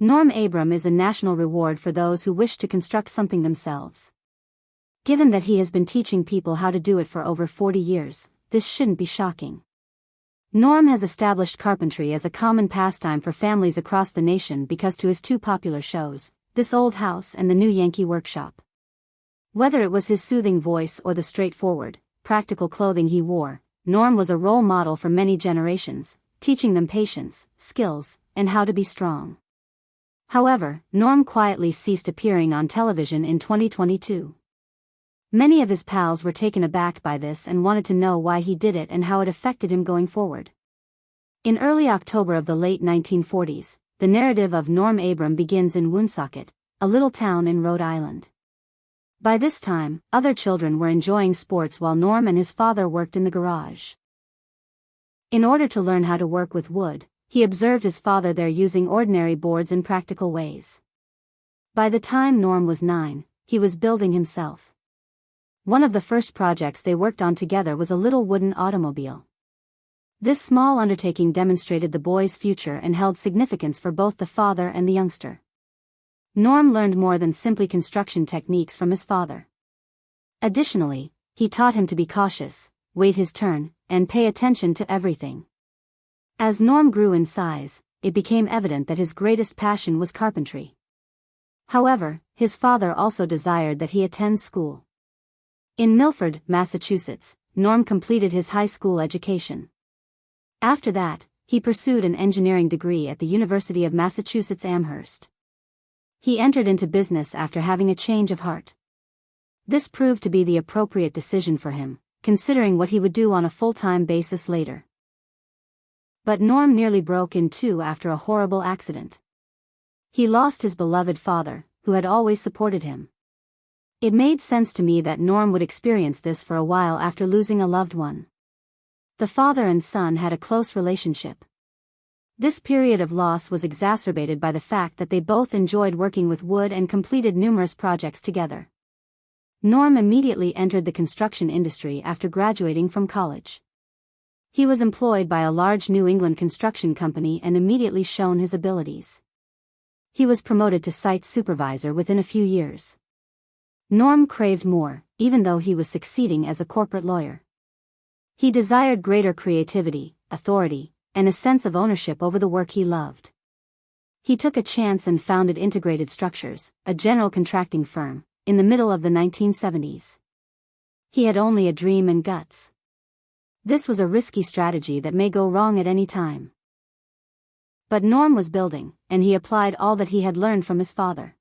Norm Abram is a national reward for those who wish to construct something themselves. Given that he has been teaching people how to do it for over 40 years, this shouldn't be shocking. Norm has established carpentry as a common pastime for families across the nation because to his two popular shows, This Old House and the new Yankee Workshop. Whether it was his soothing voice or the straightforward, practical clothing he wore, Norm was a role model for many generations, teaching them patience, skills, and how to be strong. However, Norm quietly ceased appearing on television in 2022. Many of his pals were taken aback by this and wanted to know why he did it and how it affected him going forward. In early October of the late 1940s, the narrative of Norm Abram begins in Woonsocket, a little town in Rhode Island. By this time, other children were enjoying sports while Norm and his father worked in the garage. In order to learn how to work with wood, he observed his father there using ordinary boards in practical ways. By the time Norm was 9, he was building himself. One of the first projects they worked on together was a little wooden automobile. This small undertaking demonstrated the boy's future and held significance for both the father and the youngster. Norm learned more than simply construction techniques from his father. Additionally, he taught him to be cautious, wait his turn, and pay attention to everything. As Norm grew in size, it became evident that his greatest passion was carpentry. However, his father also desired that he attend school. In Milford, Massachusetts, Norm completed his high school education. After that, he pursued an engineering degree at the University of Massachusetts Amherst. He entered into business after having a change of heart. This proved to be the appropriate decision for him, considering what he would do on a full-time basis later. But Norm nearly broke in two after a horrible accident. He lost his beloved father, who had always supported him. It made sense to me that Norm would experience this for a while after losing a loved one. The father and son had a close relationship. This period of loss was exacerbated by the fact that they both enjoyed working with wood and completed numerous projects together. Norm immediately entered the construction industry after graduating from college. He was employed by a large New England construction company and immediately shone his abilities. He was promoted to site supervisor within a few years. Norm craved more, even though he was succeeding as a corporate lawyer. He desired greater creativity, authority, and a sense of ownership over the work he loved. He took a chance and founded Integrated Structures, a general contracting firm, in the middle of the 1970s. He had only a dream and guts. This was a risky strategy that may go wrong at any time. But Norm was building, and he applied all that he had learned from his father.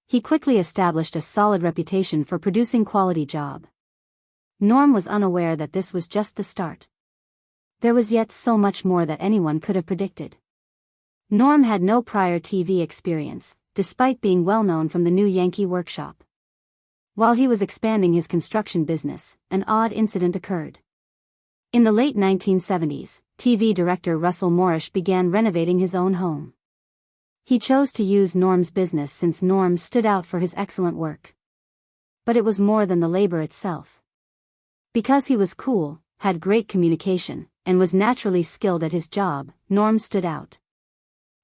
He quickly established a solid reputation for producing quality job. Norm was unaware that this was just the start. There was yet so much more that anyone could have predicted. Norm had no prior TV experience, despite being well known from the new Yankee Workshop. While he was expanding his construction business, an odd incident occurred. In the late 1970s, TV director Russell Morrish began renovating his own home. He chose to use Norm's business since Norm stood out for his excellent work. But it was more than the labor itself. Because he was cool, had great communication, and was naturally skilled at his job, Norm stood out.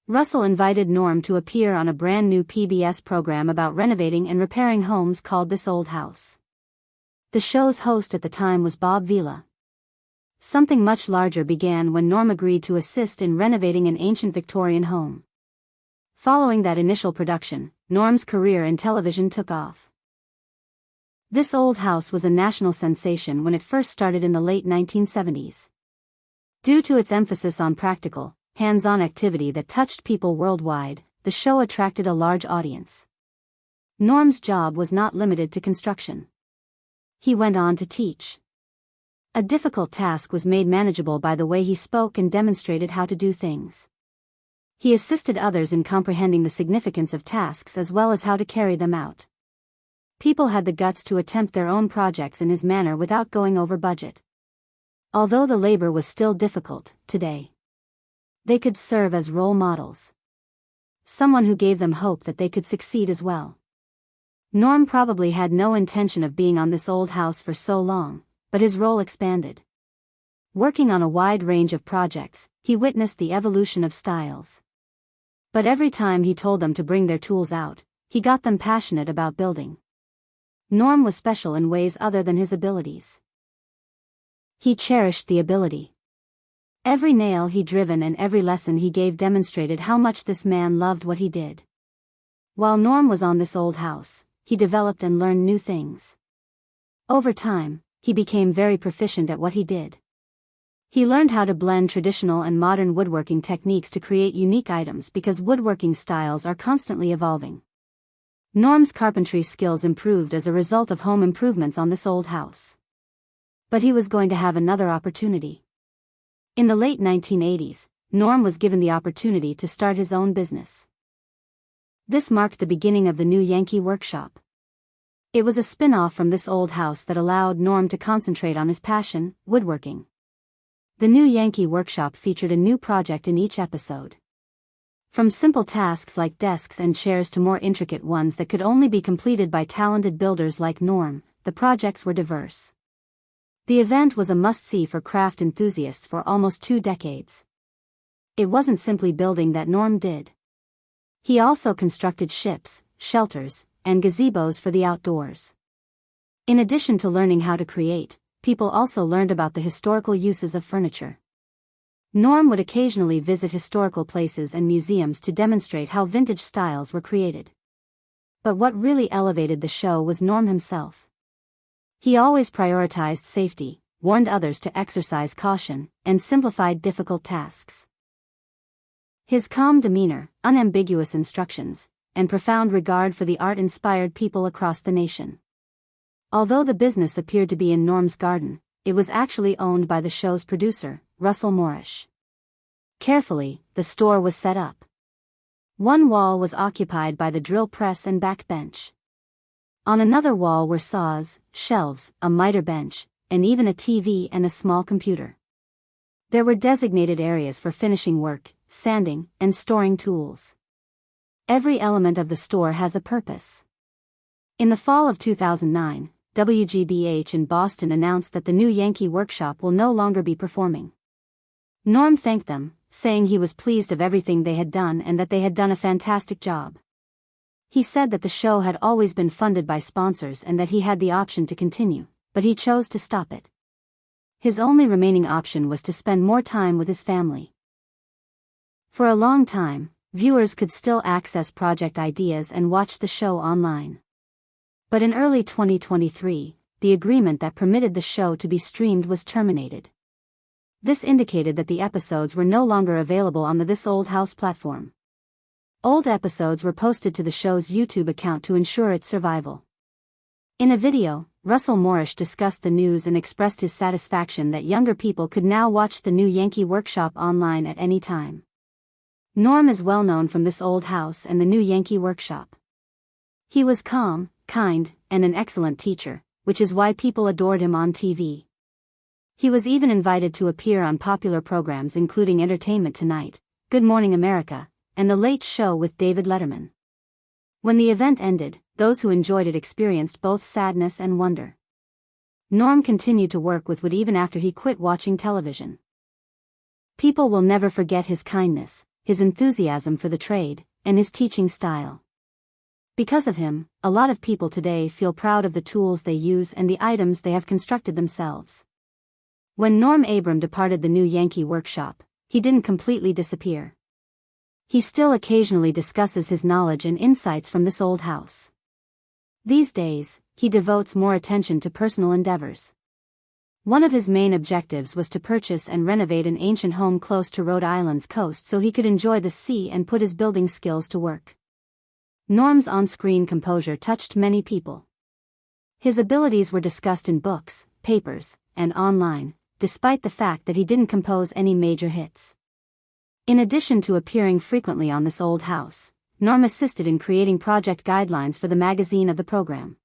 Russell invited Norm to appear on a brand new PBS program about renovating and repairing homes called This Old House. The show's host at the time was Bob Vila. Something much larger began when Norm agreed to assist in renovating an ancient Victorian home. Following that initial production, Norm's career in television took off. This Old House was a national sensation when it first started in the late 1970s. Due to its emphasis on practical, hands-on activity that touched people worldwide, the show attracted a large audience. Norm's job was not limited to construction. He went on to teach. A difficult task was made manageable by the way he spoke and demonstrated how to do things. He assisted others in comprehending the significance of tasks as well as how to carry them out. People had the guts to attempt their own projects in his manner without going over budget. Although the labor was still difficult, today, they could serve as role models. Someone who gave them hope that they could succeed as well. Norm probably had no intention of being on This Old House for so long, but his role expanded. Working on a wide range of projects, he witnessed the evolution of styles. But every time he told them to bring their tools out, he got them passionate about building. Norm was special in ways other than his abilities. He cherished the ability. Every nail he driven and every lesson he gave demonstrated how much this man loved what he did. While Norm was on this old house, he developed and learned new things. Over time, he became very proficient at what he did. He learned how to blend traditional and modern woodworking techniques to create unique items because woodworking styles are constantly evolving. Norm's carpentry skills improved as a result of home improvements on this old house. But he was going to have another opportunity. In the late 1980s, Norm was given the opportunity to start his own business. This marked the beginning of the new Yankee workshop. It was a spin-off from this old house that allowed Norm to concentrate on his passion, woodworking. The new Yankee workshop featured a new project in each episode. From simple tasks like desks and chairs to more intricate ones that could only be completed by talented builders like Norm, the projects were diverse. The event was a must-see for craft enthusiasts for almost 2 decades. It wasn't simply building that Norm did. He also constructed ships, shelters, and gazebos for the outdoors. In addition to learning how to create, people also learned about the historical uses of furniture. Norm would occasionally visit historical places and museums to demonstrate how vintage styles were created. But what really elevated the show was Norm himself. He always prioritized safety, warned others to exercise caution, and simplified difficult tasks. His calm demeanor, unambiguous instructions, and profound regard for the art inspired people across the nation. Although the business appeared to be in Norm's garden, it was actually owned by the show's producer, Russell Morrish. Carefully, the store was set up. One wall was occupied by the drill press and back bench. On another wall were saws, shelves, a miter bench, and even a TV and a small computer. There were designated areas for finishing work, sanding, and storing tools. Every element of the store has a purpose. In the fall of 2009, WGBH in Boston announced that the new Yankee workshop will no longer be performing. Norm thanked them, saying he was pleased of everything they had done and that they had done a fantastic job. He said that the show had always been funded by sponsors and that he had the option to continue, but he chose to stop it. His only remaining option was to spend more time with his family. For a long time, viewers could still access project ideas and watch the show online. But in early 2023, the agreement that permitted the show to be streamed was terminated. This indicated that the episodes were no longer available on the This Old House platform. Old episodes were posted to the show's YouTube account to ensure its survival. In a video, Russell Morrish discussed the news and expressed his satisfaction that younger people could now watch the new Yankee workshop online at any time. Norm is well known from This Old House and the new Yankee workshop. He was calm, kind, and an excellent teacher, which is why people adored him on TV. He was even invited to appear on popular programs including Entertainment Tonight, Good Morning America, and The Late Show with David Letterman. When the event ended, those who enjoyed it experienced both sadness and wonder. Norm continued to work with Wood even after he quit watching television. People will never forget his kindness, his enthusiasm for the trade, and his teaching style. Because of him, a lot of people today feel proud of the tools they use and the items they have constructed themselves. When Norm Abram departed the new Yankee workshop, he didn't completely disappear. He still occasionally discusses his knowledge and insights from this old house. These days, he devotes more attention to personal endeavors. One of his main objectives was to purchase and renovate an ancient home close to Rhode Island's coast so he could enjoy the sea and put his building skills to work. Norm's on-screen composure touched many people. His abilities were discussed in books, papers, and online, despite the fact that he didn't compose any major hits. In addition to appearing frequently on This Old House, Norm assisted in creating project guidelines for the magazine of the program.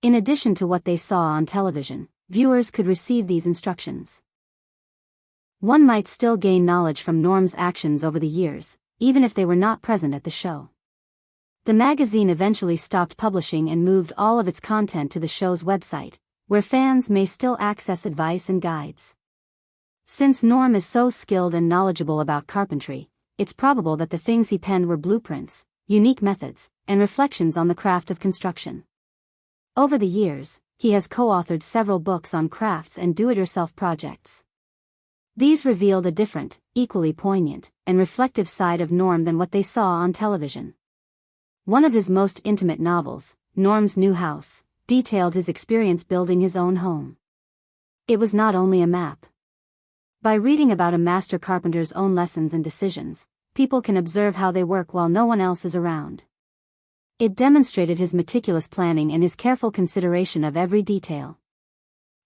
In addition to what they saw on television, viewers could receive these instructions. One might still gain knowledge from Norm's actions over the years, even if they were not present at the show. The magazine eventually stopped publishing and moved all of its content to the show's website, where fans may still access advice and guides. Since Norm is so skilled and knowledgeable about carpentry, it's probable that the things he penned were blueprints, unique methods, and reflections on the craft of construction. Over the years, he has co-authored several books on crafts and do-it-yourself projects. These revealed a different, equally poignant, and reflective side of Norm than what they saw on television. One of his most intimate novels, Norm's New House, detailed his experience building his own home. It was not only a map. By reading about a master carpenter's own lessons and decisions, people can observe how they work while no one else is around. It demonstrated his meticulous planning and his careful consideration of every detail.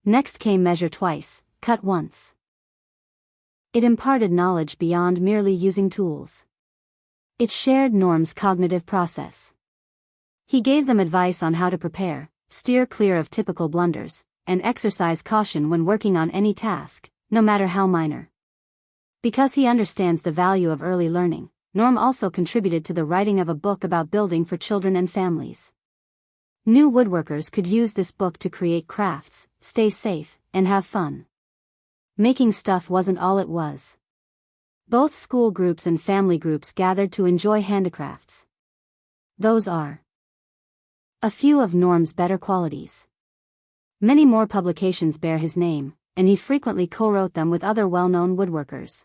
Next came Measure Twice, Cut Once. It imparted knowledge beyond merely using tools. It shared Norm's cognitive process. He gave them advice on how to prepare, steer clear of typical blunders, and exercise caution when working on any task, no matter how minor. Because he understands the value of early learning, Norm also contributed to the writing of a book about building for children and families. New woodworkers could use this book to create crafts, stay safe, and have fun. Making stuff wasn't all it was. Both school groups and family groups gathered to enjoy handicrafts. Those are a few of Norm's better qualities. Many more publications bear his name, and he frequently co-wrote them with other well-known woodworkers.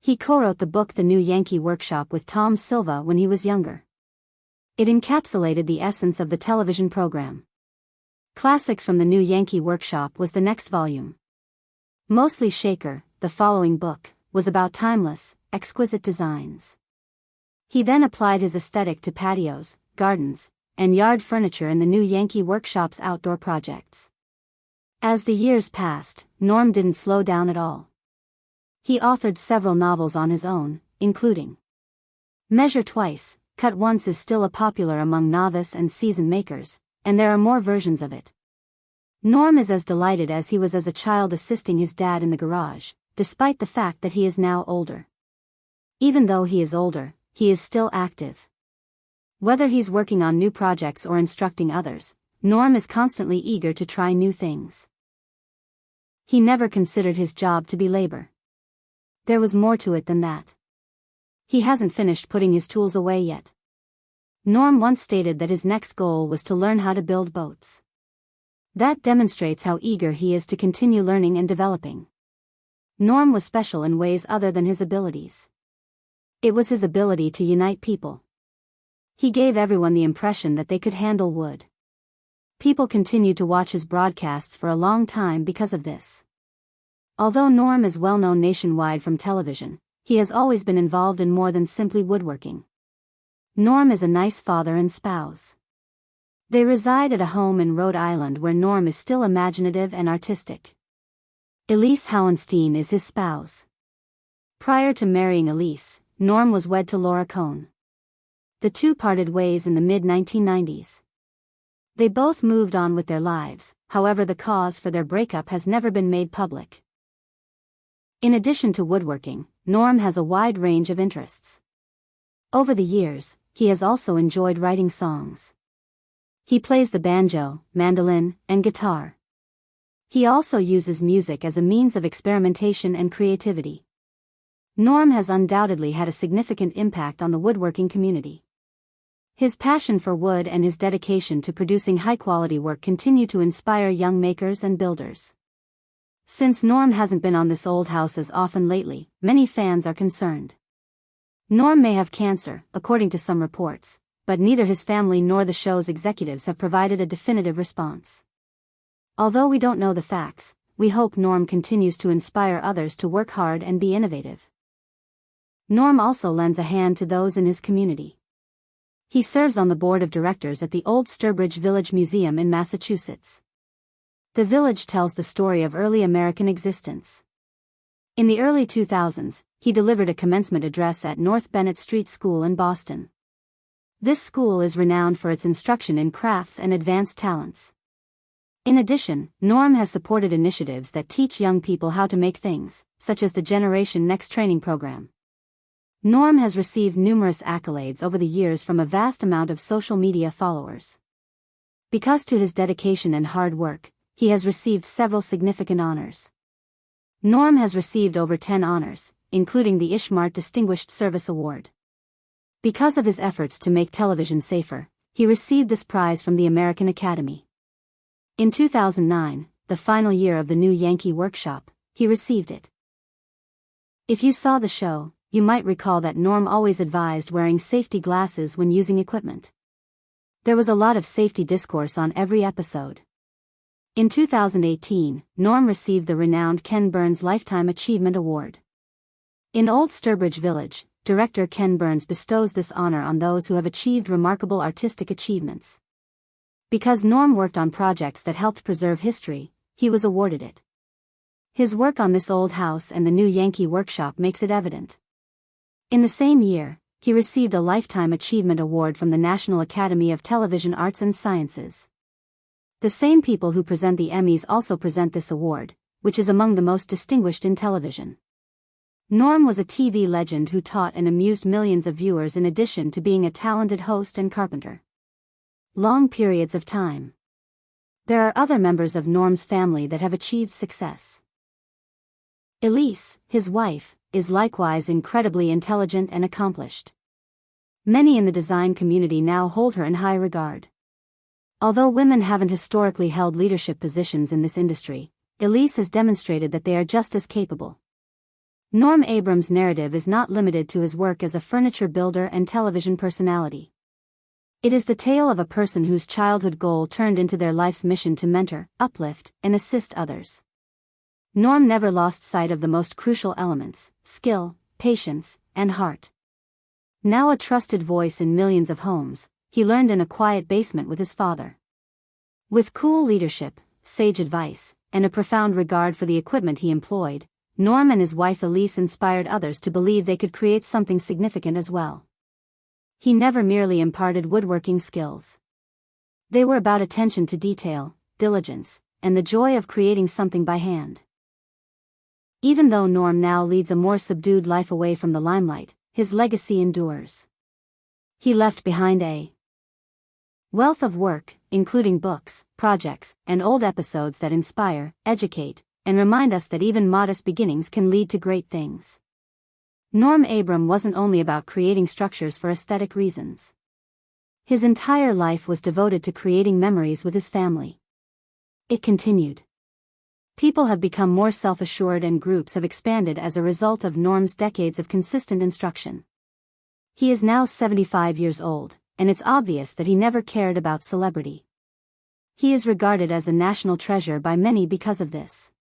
He co-wrote the book The New Yankee Workshop with Tom Silva when he was younger. It encapsulated the essence of the television program. Classics from The New Yankee Workshop was the next volume. Mostly Shaker, the following book, was about timeless, exquisite designs. He then applied his aesthetic to patios, gardens, and yard furniture in The New Yankee Workshop's outdoor projects. As the years passed, Norm didn't slow down at all. He authored several novels on his own, including Measure Twice, Cut Once is still popular among novice and seasoned makers, and there are more versions of it. Norm is as delighted as he was as a child assisting his dad in the garage, despite the fact that he is now older. Even though he is older, he is still active. Whether he's working on new projects or instructing others, Norm is constantly eager to try new things. He never considered his job to be labor. There was more to it than that. He hasn't finished putting his tools away yet. Norm once stated that his next goal was to learn how to build boats. That demonstrates how eager he is to continue learning and developing. Norm was special in ways other than his abilities. It was his ability to unite people. He gave everyone the impression that they could handle wood. People continued to watch his broadcasts for a long time because of this. Although Norm is well known nationwide from television, he has always been involved in more than simply woodworking. Norm is a nice father and spouse. They reside at a home in Rhode Island where Norm is still imaginative and artistic. Elise Howenstein is his spouse. Prior to marrying Elise, Norm was wed to Laura Cohn. The two parted ways in the mid-1990s. They both moved on with their lives, however the cause for their breakup has never been made public. In addition to woodworking, Norm has a wide range of interests. Over the years, he has also enjoyed writing songs. He plays the banjo, mandolin, and guitar. He also uses music as a means of experimentation and creativity. Norm has undoubtedly had a significant impact on the woodworking community. His passion for wood and his dedication to producing high-quality work continue to inspire young makers and builders. Since Norm hasn't been on this old house as often lately, many fans are concerned. Norm may have cancer, according to some reports, but neither his family nor the show's executives have provided a definitive response. Although we don't know the facts, we hope Norm continues to inspire others to work hard and be innovative. Norm also lends a hand to those in his community. He serves on the board of directors at the Old Sturbridge Village Museum in Massachusetts. The village tells the story of early American existence. In the early 2000s, he delivered a commencement address at North Bennett Street School in Boston. This school is renowned for its instruction in crafts and advanced talents. In addition, Norm has supported initiatives that teach young people how to make things, such as the Generation Next training program. Norm has received numerous accolades over the years from a vast amount of social media followers. Because to his dedication and hard work, he has received several significant honors. Norm has received over 10 honors, including the Ishmart Distinguished Service Award. Because of his efforts to make television safer, he received this prize from the American Academy. In 2009, the final year of the new Yankee workshop, he received it. If you saw the show, you might recall that Norm always advised wearing safety glasses when using equipment. There was a lot of safety discourse on every episode. In 2018, Norm received the renowned Ken Burns Lifetime Achievement Award. In Old Sturbridge Village, director Ken Burns bestows this honor on those who have achieved remarkable artistic achievements. Because Norm worked on projects that helped preserve history, he was awarded it. His work on this old house and the new Yankee workshop makes it evident. In the same year, he received a Lifetime Achievement Award from the National Academy of Television Arts and Sciences. The same people who present the Emmys also present this award, which is among the most distinguished in television. Norm was a TV legend who taught and amused millions of viewers in addition to being a talented host and carpenter. Long periods of time. There are other members of Norm's family that have achieved success. Elise, his wife, is likewise incredibly intelligent and accomplished. Many in the design community now hold her in high regard. Although women haven't historically held leadership positions in this industry, Elise has demonstrated that they are just as capable. Norm Abram's narrative is not limited to his work as a furniture builder and television personality. It is the tale of a person whose childhood goal turned into their life's mission to mentor, uplift, and assist others. Norm never lost sight of the most crucial elements: skill, patience, and heart. Now a trusted voice in millions of homes, he learned in a quiet basement with his father. With cool leadership, sage advice, and a profound regard for the equipment he employed, Norm and his wife Elise inspired others to believe they could create something significant as well. He never merely imparted woodworking skills. They were about attention to detail, diligence, and the joy of creating something by hand. Even though Norm now leads a more subdued life away from the limelight, his legacy endures. He left behind a wealth of work, including books, projects, and old episodes that inspire, educate, and remind us that even modest beginnings can lead to great things. Norm Abram wasn't only about creating structures for aesthetic reasons. His entire life was devoted to creating memories with his family. It continued. People have become more self-assured and groups have expanded as a result of Norm's decades of consistent instruction. He is now 75 years old, and it's obvious that he never cared about celebrity. He is regarded as a national treasure by many because of this.